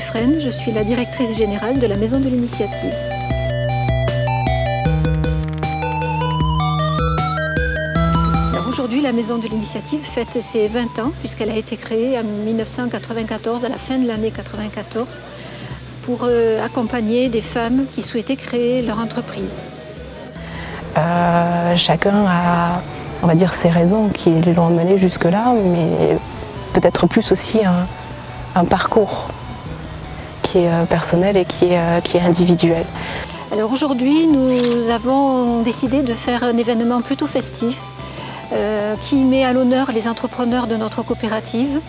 Dufresne, je suis la directrice générale de la Maison de l'Initiative. Aujourd'hui, la Maison de l'Initiative fête ses 20 ans puisqu'elle a été créée en 1994, à la fin de l'année 1994, pour accompagner des femmes qui souhaitaient créer leur entreprise. Chacun a, on va dire, ses raisons qui l'ont mené jusque-là, mais peut-être plus aussi un parcours qui est personnel et qui est individuel. Alors aujourd'hui, nous avons décidé de faire un événement plutôt festif qui met à l'honneur les entrepreneurs de notre coopérative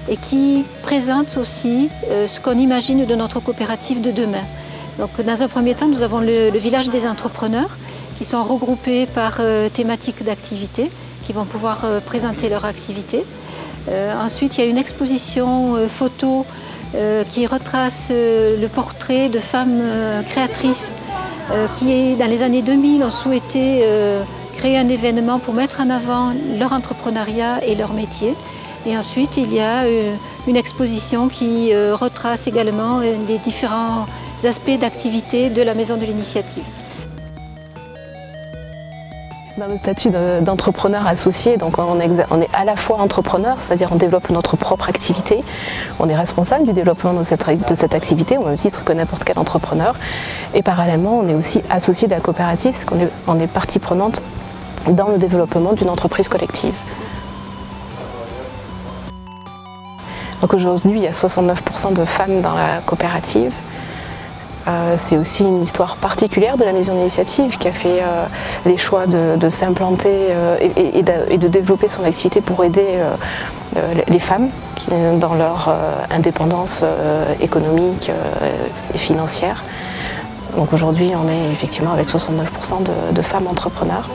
et qui présente aussi ce qu'on imagine de notre coopérative de demain. Donc, dans un premier temps, nous avons le village des entrepreneurs qui sont regroupés par thématiques d'activités, qui vont pouvoir présenter leur activité. Ensuite, il y a une exposition photo qui retrace le portrait de femmes créatrices qui, dans les années 2000, ont souhaité créer un événement pour mettre en avant leur entrepreneuriat et leur métier. Et ensuite, il y a une exposition qui retrace également les différents aspects d'activité de la Maison de l'Initiative. Dans le statut d'entrepreneur associé, donc on est à la fois entrepreneur, c'est-à-dire on développe notre propre activité, on est responsable du développement de cette activité au même titre que n'importe quel entrepreneur, et parallèlement on est aussi associé de la coopérative, parce qu'on est partie prenante dans le développement d'une entreprise collective. Donc aujourd'hui, il y a 69% de femmes dans la coopérative. C'est aussi une histoire particulière de la Maison d'Initiative qui a fait les choix de s'implanter et de développer son activité pour aider les femmes dans leur indépendance économique et financière. Donc aujourd'hui, on est effectivement avec 69% de femmes entrepreneurs.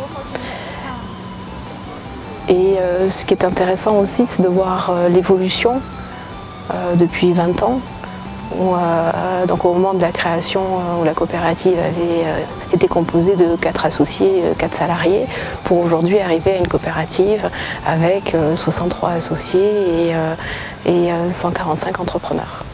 Et ce qui est intéressant aussi, c'est de voir l'évolution depuis 20 ans. Donc au moment de la création, où la coopérative avait été composée de 4 associés, 4 salariés, pour aujourd'hui arriver à une coopérative avec 63 associés et 145 entrepreneurs.